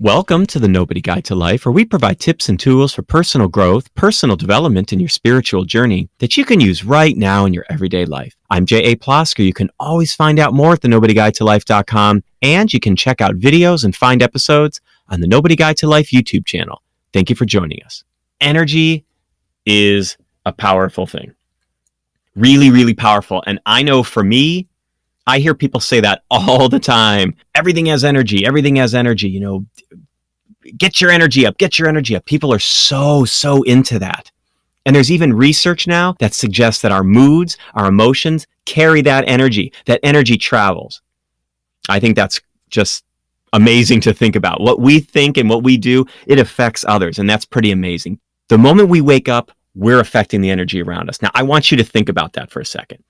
Welcome to the Nobody Guide to Life, where we provide tips and tools for personal growth, personal development, and your spiritual journey that you can use right now in your everyday life. I'm J.A. Plosker. You can always find out more at thenobodyguidetolife.com, and you can check out videos and find episodes on the Nobody Guide to Life YouTube channel. Thank you for joining us. Energy is a powerful thing. Really, really powerful. And I know for me, I hear people say that all the time. Everything has energy. Everything has energy. You know, get your energy up. Get your energy up. People are so into that. And there's even research now that suggests that our moods, our emotions carry that energy travels. I think that's just amazing to think about. What we think and what we do, it affects others. And that's pretty amazing. The moment we wake up, we're affecting the energy around us. Now, I want you to think about that for a second.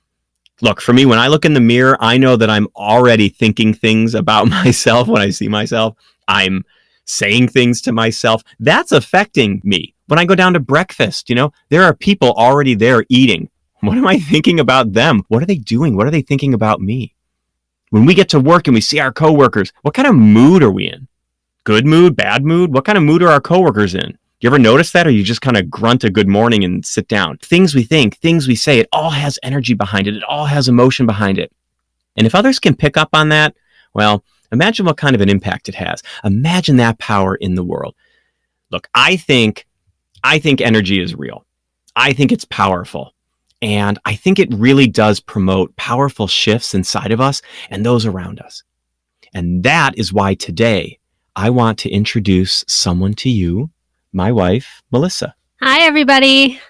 Look, for me, when I look in the mirror, I know that I'm already thinking things about myself when I see myself. I'm saying things to myself. That's affecting me. When I go down to breakfast, there are people already there eating. What am I thinking about them? What are they doing? What are they thinking about me? When we get to work and we see our coworkers, what kind of mood are we in? Good mood, bad mood? What kind of mood are our coworkers in? You ever notice that, or you just kind of grunt a good morning and sit down? Things we think, things we say, it all has energy behind it. It all has emotion behind it. And if others can pick up on that, well, imagine what kind of an impact it has. Imagine that power in the world. Look, I think energy is real. I think it's powerful. And I think it really does promote powerful shifts inside of us and those around us. And that is why today I want to introduce someone to you, my wife, Melissa. Hi, everybody.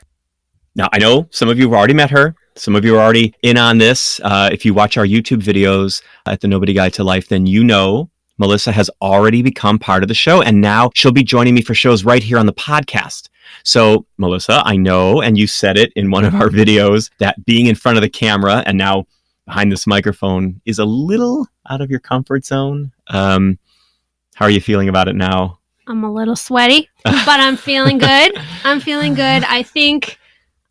Now, I know some of you have already met her. Some of you are already in on this. If you watch our YouTube videos at the Nobody Guide to Life, then you know Melissa has already become part of the show. And now she'll be joining me for shows right here on the podcast. So, Melissa, I know, and you said it in one of our videos, that being in front of the camera and now behind this microphone is a little out of your comfort zone. How are you feeling about it now? I'm a little sweaty, but I'm feeling good. I think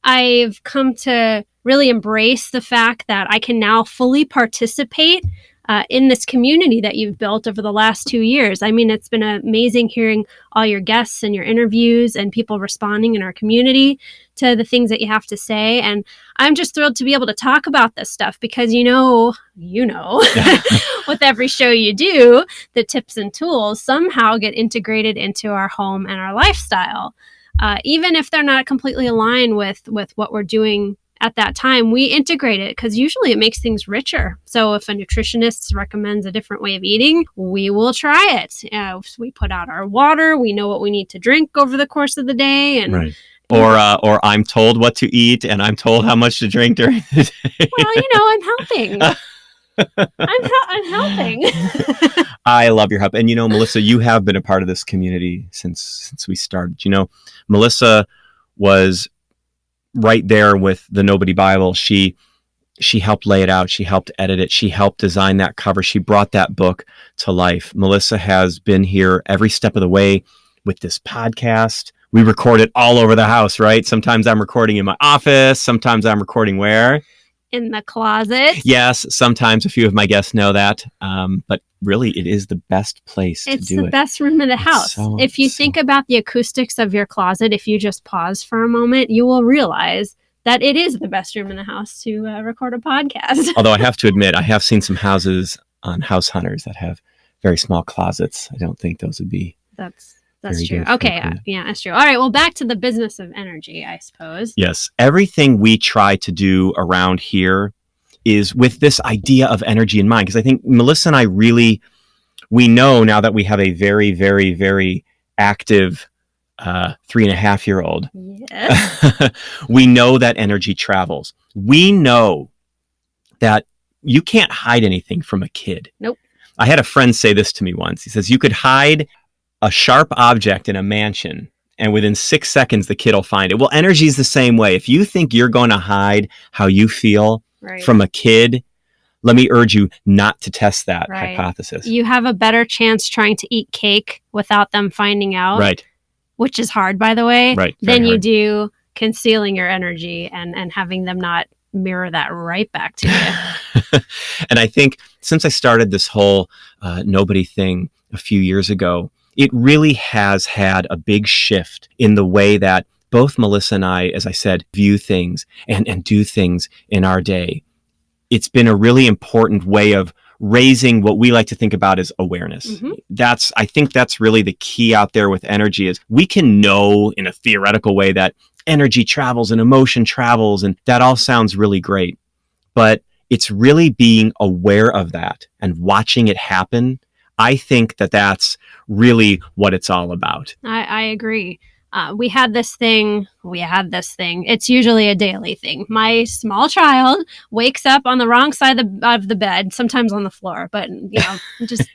I've come to really embrace the fact that I can now fully participate in this community that you've built over the last 2 years. I mean, it's been amazing hearing all your guests and your interviews and people responding in our community to the things that you have to say. And I'm just thrilled to be able to talk about this stuff because, you know, with every show you do, the tips and tools somehow get integrated into our home and our lifestyle. Even if they're not completely aligned with what we're doing at that time, we integrate it because usually it makes things richer. So if a nutritionist recommends a different way of eating, we will try it. We put out our water. We know what we need to drink over the course of the day. And right. Or I'm told what to eat and I'm told how much to drink during the day. Well, I'm helping. I'm helping. I love your help. And, Melissa, you have been a part of this community since we started. Melissa was right there with the Nobody Bible. She helped lay it out. She helped edit it. She helped design that cover. She brought that book to life. Melissa has been here every step of the way with this podcast. We record it all over the house, right? Sometimes I'm recording in my office. Sometimes I'm recording where? In the closet. Yes, sometimes a few of my guests know that. But really, it is the best place to do it. It's the best room in the house. If you think about the acoustics of your closet, if you just pause for a moment, you will realize that it is the best room in the house to record a podcast. Although I have to admit, I have seen some houses on House Hunters that have very small closets. I don't think those would be... That's true. Okay. Yeah, that's true. All right. Well, back to the business of energy, I suppose. Yes. Everything we try to do around here is with this idea of energy in mind. Because I think Melissa and I we know now that we have a very, very, very active 3.5-year-old. Yes. We know that energy travels. We know that you can't hide anything from a kid. Nope. I had a friend say this to me once. He says, you could hide a sharp object in a mansion, and within 6 seconds, the kid will find it. Well, energy is the same way. If you think you're going to hide how you feel from a kid, let me urge you not to test that hypothesis. You have a better chance trying to eat cake without them finding out, which is hard, by the way, than you do concealing your energy and having them not mirror that right back to you. And I think since I started this whole Nobody thing a few years ago, it really has had a big shift in the way that both Melissa and I, as I said, view things and do things in our day. It's been a really important way of raising what we like to think about as awareness. I think that's really the key out there with energy is we can know in a theoretical way that energy travels and emotion travels, and that all sounds really great. But it's really being aware of that and watching it happen. I think that that's really what it's all about. I agree. We had this thing. It's usually a daily thing. My small child wakes up on the wrong side of the bed, sometimes on the floor, but just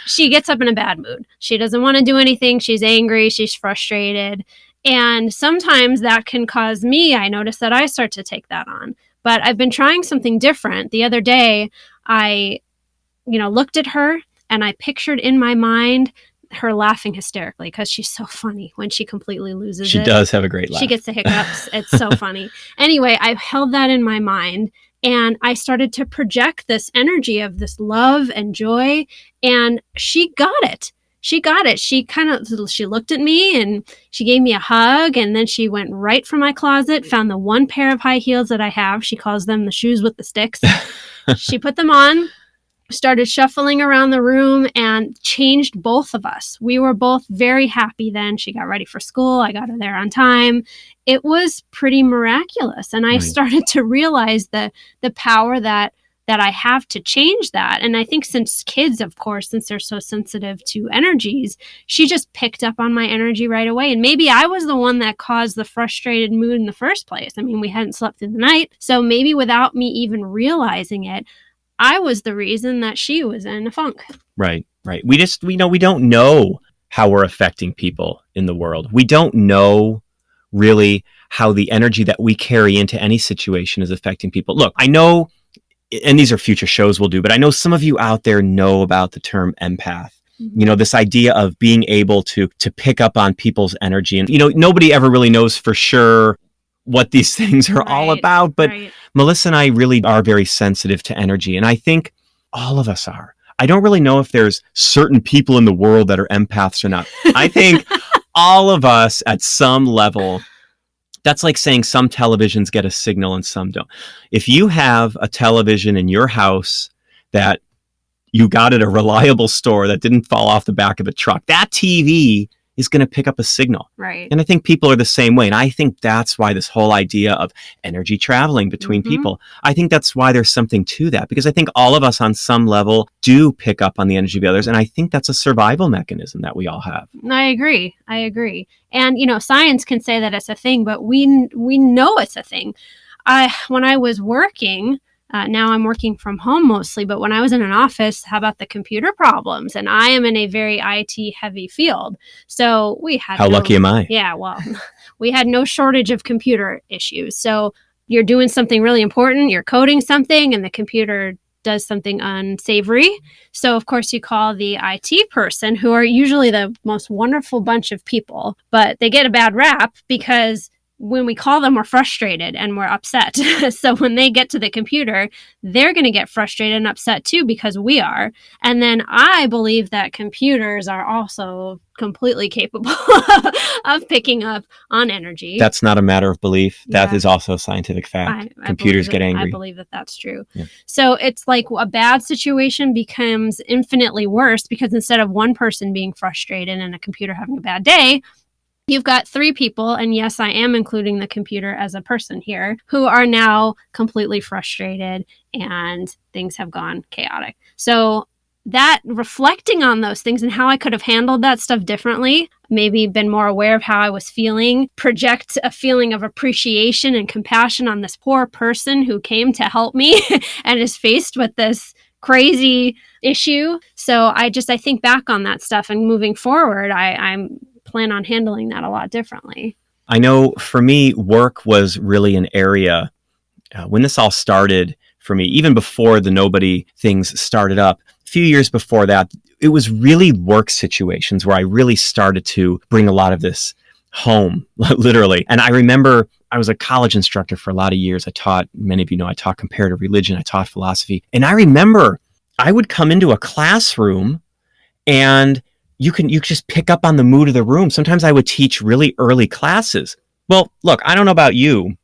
she gets up in a bad mood. She doesn't want to do anything. She's angry. She's frustrated. And sometimes that can cause me, I notice that I start to take that on. But I've been trying something different. The other day, I looked at her and I pictured in my mind her laughing hysterically because she's so funny when she completely loses it. She does have a great laugh. She gets the hiccups. It's so funny. Anyway, I held that in my mind and I started to project this energy of this love and joy, and she got it. She looked at me and she gave me a hug, and then she went right from my closet, found the one pair of high heels that I have. She calls them the shoes with the sticks. She put them on, started shuffling around the room, and changed both of us. We were both very happy then. She got ready for school. I got her there on time. It was pretty miraculous. And I started to realize the power that I have to change that. And I think since kids, of course, since they're so sensitive to energies, she just picked up on my energy right away. And maybe I was the one that caused the frustrated mood in the first place. I mean, we hadn't slept through the night. So maybe without me even realizing it, I was the reason that she was in a funk. Right. We don't know how we're affecting people in the world. We don't know really how the energy that we carry into any situation is affecting people. Look, I know, and these are future shows we'll do, but I know some of you out there know about the term empath. This idea of being able to pick up on people's energy. And, nobody ever really knows for sure what these things are all about. But Melissa and I really are very sensitive to energy. And I think all of us are. I don't really know if there's certain people in the world that are empaths or not. I think all of us at some level, that's like saying some televisions get a signal and some don't. If you have a television in your house that you got at a reliable store that didn't fall off the back of a truck, that TV is going to pick up a signal. Right. And I think people are the same way. And I think that's why this whole idea of energy traveling between people, I think that's why there's something to that, because I think all of us on some level do pick up on the energy of others. And I think that's a survival mechanism that we all have. I agree. And, science can say that it's a thing, but we know it's a thing. When I was working, now I'm working from home mostly, but when I was in an office, how about the computer problems? And I am in a very IT heavy field. So we had How lucky am I? Yeah, well, we had no shortage of computer issues. So you're doing something really important, you're coding something, and the computer does something unsavory. So of course you call the IT person, who are usually the most wonderful bunch of people, but they get a bad rap because when we call them, we're frustrated and we're upset. So when they get to the computer, they're going to get frustrated and upset too, because we are. And then I believe that computers are also completely capable of picking up on energy. That's not a matter of belief. That is also a scientific fact. Computers get angry. I believe that that's true. Yeah. So it's like a bad situation becomes infinitely worse because instead of one person being frustrated and a computer having a bad day, you've got three people, and yes, I am including the computer as a person here, who are now completely frustrated and things have gone chaotic. So that reflecting on those things and how I could have handled that stuff differently, maybe been more aware of how I was feeling, project a feeling of appreciation and compassion on this poor person who came to help me and is faced with this crazy issue. So I think back on that stuff, and moving forward, I'm plan on handling that a lot differently. I know for me, work was really an area when this all started for me, even before the Nobody things started up, a few years before that, it was really work situations where I really started to bring a lot of this home, literally. And I remember I was a college instructor for a lot of years. Many of you know, I taught comparative religion, I taught philosophy. And I remember I would come into a classroom and you just pick up on the mood of the room. Sometimes I would teach really early classes. Well, look, I don't know about you.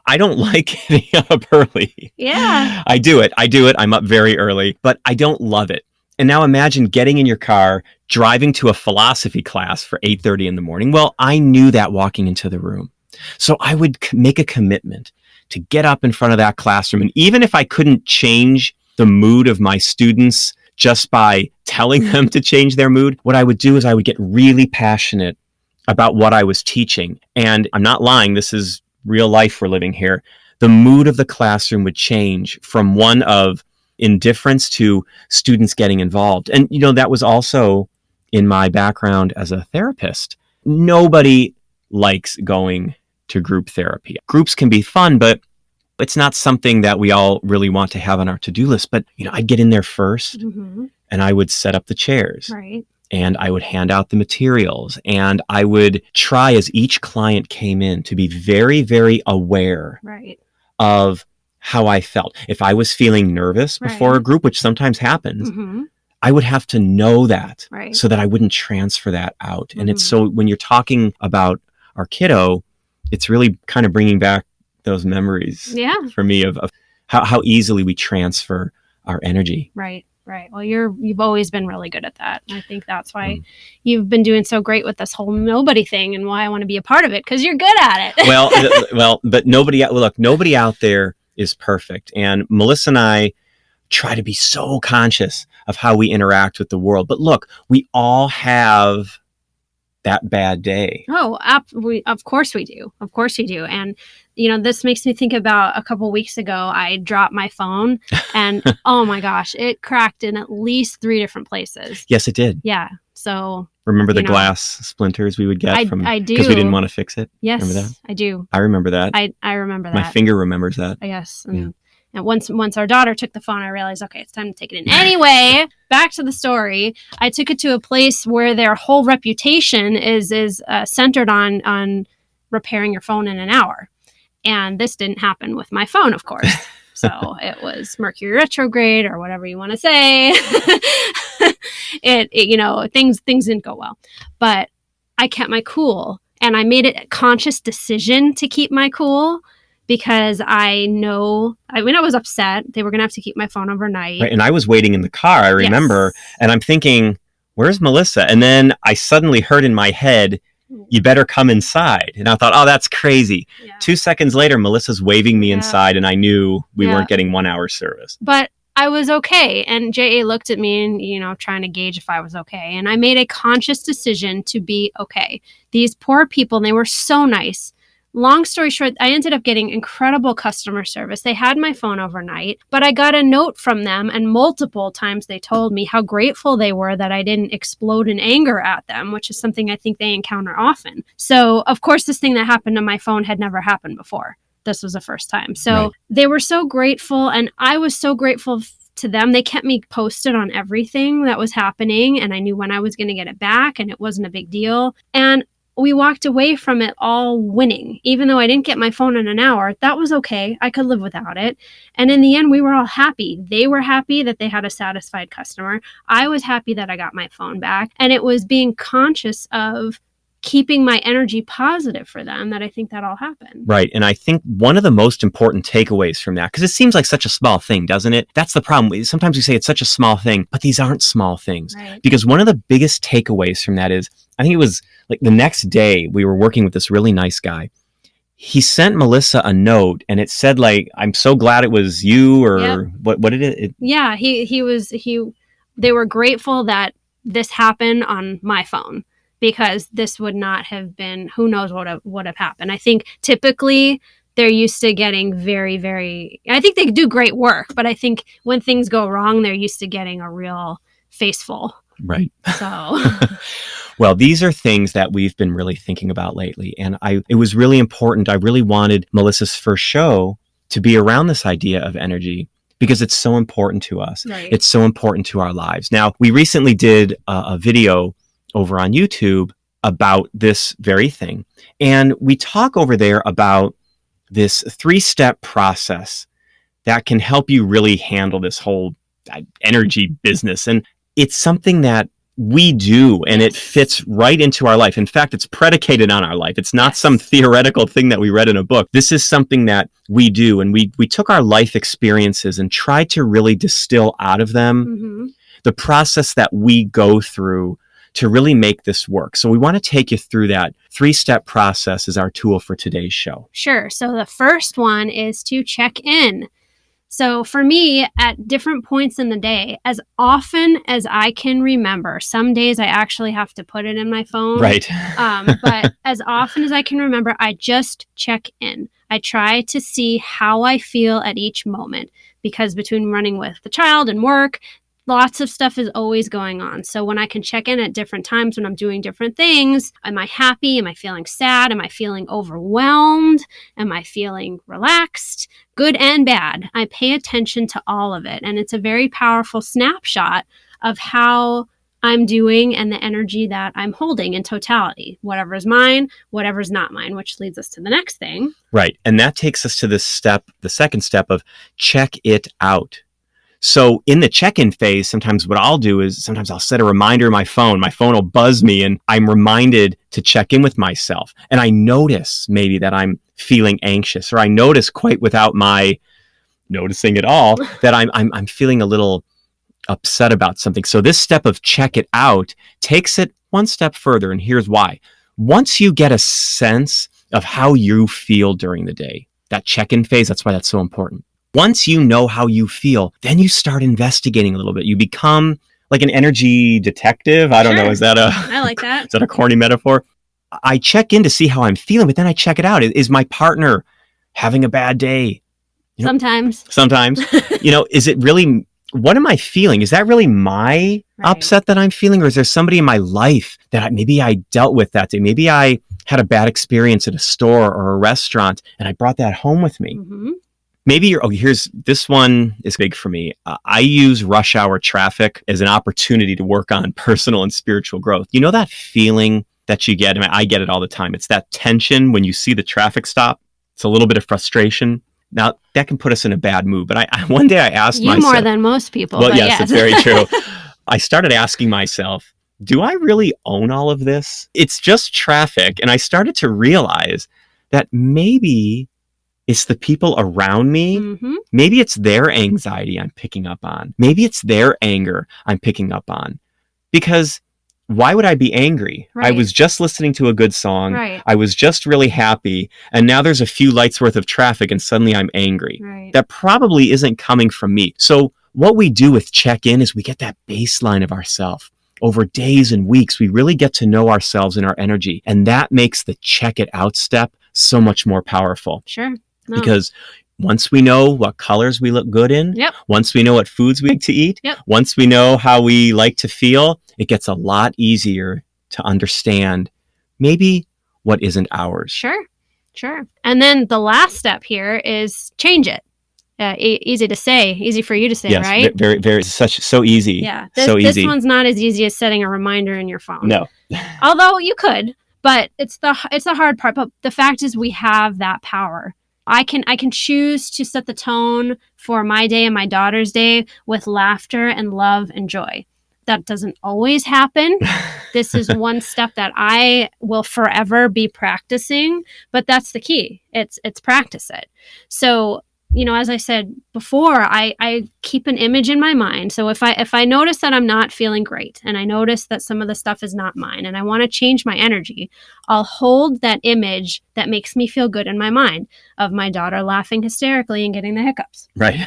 I don't like getting up early. Yeah. I do it. I'm up very early, but I don't love it. And now imagine getting in your car, driving to a philosophy class for 8:30 in the morning. Well, I knew that walking into the room. So I would make a commitment to get up in front of that classroom. And even if I couldn't change the mood of my students just by telling them to change their mood, what I would do is I would get really passionate about what I was teaching. And I'm not lying. This is real life we're living here. The mood of the classroom would change from one of indifference to students getting involved. And, that was also in my background as a therapist. Nobody likes going to group therapy. Groups can be fun, but it's not something that we all really want to have on our to-do list. But, I'd get in there first and I would set up the chairs. Right. And I would hand out the materials, and I would try as each client came in to be very, very aware of how I felt. If I was feeling nervous before a group, which sometimes happens, I would have to know that so that I wouldn't transfer that out. And it's so when you're talking about our kiddo, it's really kind of bringing back those memories for me of how easily we transfer our energy. Right. Right. Well, you've always been really good at that. I think that's why you've been doing so great with this whole nobody thing, and why I want to be a part of it, because you're good at it. But nobody out there is perfect. And Melissa and I try to be so conscious of how we interact with the world. But look, we all have that bad day. Oh, of course we do. Of course we do. And, this makes me think about a couple weeks ago, I dropped my phone and oh my gosh, it cracked in at least 3 different places. Yes, it did. Yeah. So remember the glass splinters we would get I do. Because we didn't want to fix it? Yes, remember that? I do. I remember that. I remember that. My finger remembers that. Yes. And once our daughter took the phone, I realized, okay, it's time to take it in. Anyway, back to the story. I took it to a place where their whole reputation is centered on repairing your phone in an hour. And this didn't happen with my phone, of course. So it was Mercury retrograde or whatever you want to say. Things didn't go well. But I kept my cool, and I made it a conscious decision to keep my cool. Because I was upset. They were going to have to keep my phone overnight. Right, and I was waiting in the car, I remember, and I'm thinking, where's Melissa? And then I suddenly heard in my head, you better come inside. And I thought, oh, that's crazy. Yeah. 2 seconds later, Melissa's waving me inside, and I knew we weren't getting 1 hour service. But I was okay. And JA looked at me and, trying to gauge if I was okay. And I made a conscious decision to be okay. These poor people, and they were so nice. Long story short, I ended up getting incredible customer service. They had my phone overnight, but I got a note from them, and multiple times they told me how grateful they were that I didn't explode in anger at them, which is something I think they encounter often. So, of course, this thing that happened to my phone had never happened before. This was the first time. So They were so grateful, and I was so grateful to them. They kept me posted on everything that was happening, and I knew when I was going to get it back, and it wasn't a big deal. And we walked away from it all winning. Even though I didn't get my phone in an hour, that was okay. I could live without it. And in the end, we were all happy. They were happy that they had a satisfied customer. I was happy that I got my phone back. And it was being conscious of keeping my energy positive for them that I think that all happened. Right. And I think one of the most important takeaways from that, because it seems like such a small thing, doesn't it? That's the problem. Sometimes we say it's such a small thing, but these aren't small things. Right. Because one of the biggest takeaways from that is, I think it was like the next day we were working with this really nice guy. He sent Melissa a note, and it said like, I'm so glad it was you, or what did it? Yeah, they were grateful that this happened on my phone, because this would not have been, who knows what would have happened. I think typically they're used to getting very, very, I think they do great work, but I think when things go wrong, they're used to getting a real faceful. Right. So, well, these are things that we've been really thinking about lately. And it was really important. I really wanted Melissa's first show to be around this idea of energy, because it's so important to us. Right. It's so important to our lives. Now, we recently did a video over on YouTube about this very thing. And we talk over there about this 3-step process that can help you really handle this whole energy business. And it's something that we do, and it Yes. fits right into our life. In fact, it's predicated on our life. It's not Yes. some theoretical thing that we read in a book. This is something that we do, and we took our life experiences and tried to really distill out of them Mm-hmm. the process that we go through to really make this work. So we want to take you through that 3-step process as our tool for today's show. Sure. So the first one is to check in. So for me, at different points in the day, as often as I can remember, some days I actually have to put it in my phone. Right. But as often as I can remember, I just check in. I try to see how I feel at each moment, because between running with the child and work, lots of stuff is always going on. So when I can check in at different times when I'm doing different things, am I happy? Am I feeling sad? Am I feeling overwhelmed? Am I feeling relaxed? Good and bad. I pay attention to all of it. And it's a very powerful snapshot of how I'm doing and the energy that I'm holding in totality. Whatever's mine, whatever's not mine, which leads us to the next thing. Right. And that takes us to this step, the second step of check it out. So in the check-in phase, sometimes what I'll do is sometimes I'll set a reminder in my phone. My phone will buzz me and I'm reminded to check in with myself. And I notice maybe that I'm feeling anxious, or I notice quite without my noticing at all that I'm feeling a little upset about something. So this step of check it out takes it one step further. And here's why. Once you get a sense of how you feel during the day, that check-in phase, that's why that's so important. Once you know how you feel, then you start investigating a little bit. You become like an energy detective. I don't know. Is that I like that. Is that a corny metaphor? I check in to see how I'm feeling, but then I check it out. Is my partner having a bad day? Sometimes. Is it really, what am I feeling? Is that really my upset that I'm feeling? Or is there somebody in my life that maybe I dealt with that day? Maybe I had a bad experience at a store or a restaurant and I brought that home with me. Mm-hmm. Maybe this one is big for me. I use rush hour traffic as an opportunity to work on personal and spiritual growth. You know that feeling that you get? I get it all the time. It's that tension when you see the traffic stop. It's a little bit of frustration. Now, that can put us in a bad mood. But one day I asked myself... You more than most people. Well, yes, it's very true. I started asking myself, do I really own all of this? It's just traffic. And I started to realize that maybe it's the people around me. Mm-hmm. Maybe it's their anxiety I'm picking up on. Maybe it's their anger I'm picking up on. Because why would I be angry? Right. I was just listening to a good song. Right. I was just really happy. And now there's a few lights worth of traffic and suddenly I'm angry. Right. That probably isn't coming from me. So what we do with check-in is we get that baseline of ourselves. Over days and weeks, we really get to know ourselves and our energy. And that makes the check it out step so much more powerful. Sure. No. Because once we know what colors we look good in, Yep. once we know what foods we like to eat, Yep. once we know how we like to feel, it gets a lot easier to understand maybe what isn't ours. Sure. And then the last step here is change it. Easy to say, easy for you to say, yes, right? Very, very, so easy. Yeah. So easy. This one's not as easy as setting a reminder in your phone. No. Although you could, but it's the hard part. But the fact is we have that power. I can choose to set the tone for my day and my daughter's day with laughter and love and joy. That doesn't always happen. This is one step that I will forever be practicing, but that's the key. It's practice it. So, as I said before, I keep an image in my mind. So if I notice that I'm not feeling great and I notice that some of the stuff is not mine and I want to change my energy, I'll hold that image that makes me feel good in my mind of my daughter laughing hysterically and getting the hiccups. Right.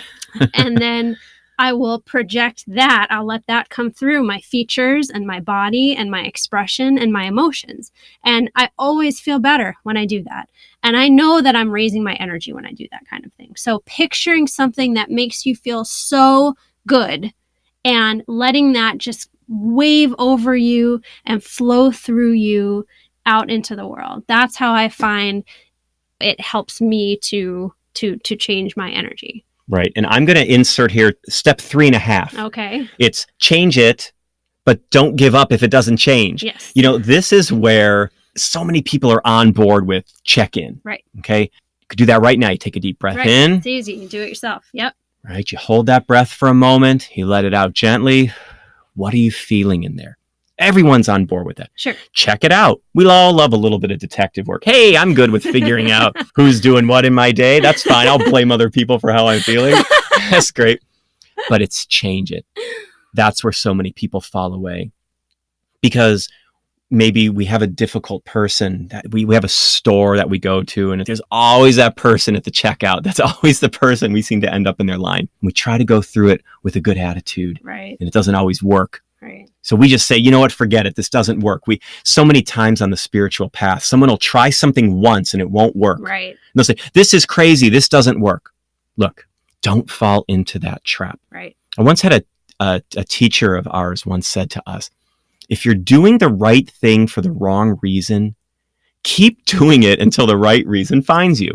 And then I will project that. I'll let that come through my features and my body and my expression and my emotions. And I always feel better when I do that. And I know that I'm raising my energy when I do that kind of thing. So picturing something that makes you feel so good and letting that just wave over you and flow through you out into the world. That's how I find it helps me to change my energy. Right. And I'm going to insert here step 3.5. Okay. It's change it, but don't give up if it doesn't change. Yes. This is where so many people are on board with check-in. Right. Okay. You could do that right now. You take a deep breath in. It's easy. You do it yourself. Yep. Right. You hold that breath for a moment. You let it out gently. What are you feeling in there? Everyone's on board with that. Sure. Check it out. We all love a little bit of detective work. Hey, I'm good with figuring out who's doing what in my day. That's fine. I'll blame other people for how I'm feeling. That's great. But it's change it. That's where so many people fall away. Because maybe we have a difficult person that we have a store that we go to, and there's always that person at the checkout. That's always the person we seem to end up in their line. We try to go through it with a good attitude. Right. And it doesn't always work. Right. So we just say, you know what, forget it. This doesn't work. So many times on the spiritual path, someone will try something once and it won't work. Right. And they'll say, this is crazy. This doesn't work. Look, don't fall into that trap. Right. I once had a teacher of ours once said to us, if you're doing the right thing for the wrong reason, keep doing it until the right reason finds you.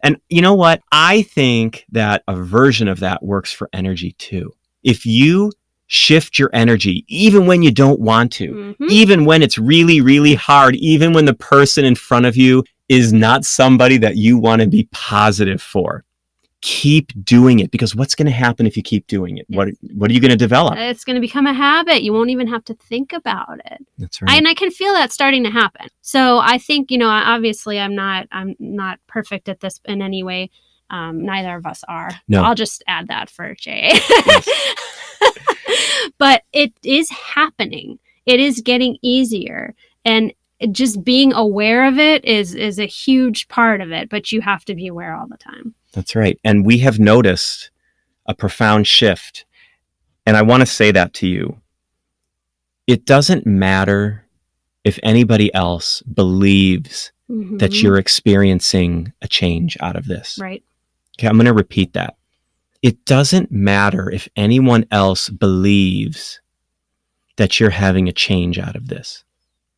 And you know what? I think that a version of that works for energy too. If you shift your energy, even when you don't want to, even when it's really, really hard, even when the person in front of you is not somebody that you want to be positive for, keep doing it, because what's going to happen if you keep doing it? Yes. What are you going to develop? It's going to become a habit. You won't even have to think about it. That's right. And I can feel that starting to happen. So I think, obviously I'm not perfect at this in any way. Neither of us are. No. I'll just add that for Jay. Yes. But it is happening. It is getting easier. And just being aware of it is a huge part of it, but you have to be aware all the time. That's right. And we have noticed a profound shift. And I want to say that to you. It doesn't matter if anybody else believes that you're experiencing a change out of this. Right. Okay, I'm going to repeat that. It doesn't matter if anyone else believes that you're having a change out of this.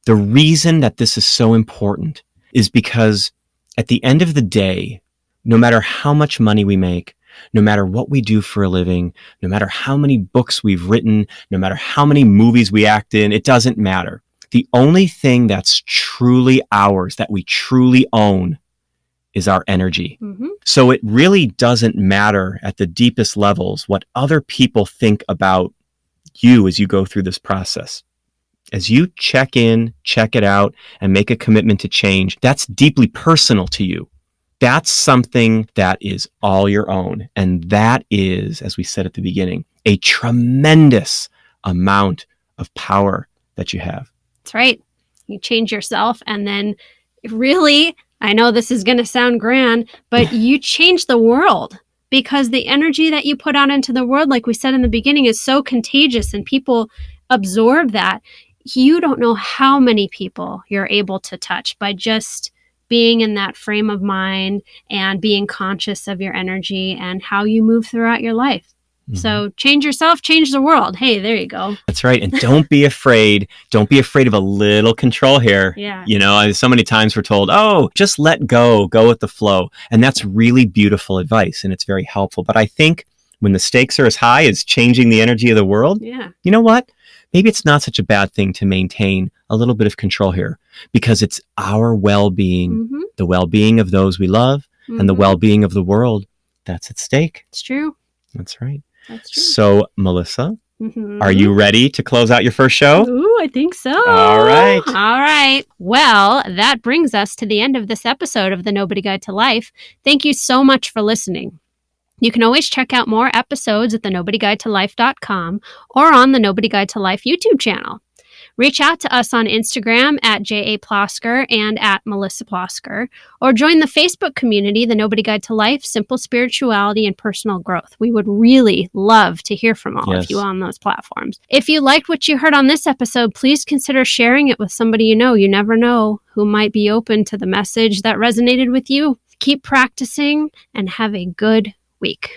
The reason that this is so important is because at the end of the day, no matter how much money we make, no matter what we do for a living, no matter how many books we've written, no matter how many movies we act in, it doesn't matter. The only thing that's truly ours, that we truly own, is our energy. So it really doesn't matter at the deepest levels what other people think about you as you go through this process. As you check in, check it out, and make a commitment to change, that's deeply personal to you. That's something that is all your own. And that is, as we said at the beginning, a tremendous amount of power that you have. That's right. You change yourself, and then really, I know this is going to sound grand, but you change the world, because the energy that you put out into the world, like we said in the beginning, is so contagious and people absorb that. You don't know how many people you're able to touch by just being in that frame of mind and being conscious of your energy and how you move throughout your life. So change yourself, change the world. Hey, there you go. That's right. And don't be afraid. Don't be afraid of a little control here. Yeah. So many times we're told, oh, just let go with the flow. And that's really beautiful advice. And it's very helpful. But I think when the stakes are as high as changing the energy of the world, you know what? Maybe it's not such a bad thing to maintain a little bit of control here, because it's our well-being, the well-being of those we love, and the well-being of the world that's at stake. It's true. That's right. That's true. So, Melissa, are you ready to close out your first show? Ooh, I think so. All right. All right. Well, that brings us to the end of this episode of The Nobody Guide to Life. Thank you so much for listening. You can always check out more episodes at thenobodyguidetolife.com or on the Nobody Guide to Life YouTube channel. Reach out to us on Instagram at J.A. Plosker and at Melissa Plosker, or join the Facebook community, The Nobody Guide to Life, Simple Spirituality and Personal Growth. We would really love to hear from all of you on those platforms. If you liked what you heard on this episode, please consider sharing it with somebody you know. You never know who might be open to the message that resonated with you. Keep practicing and have a good week.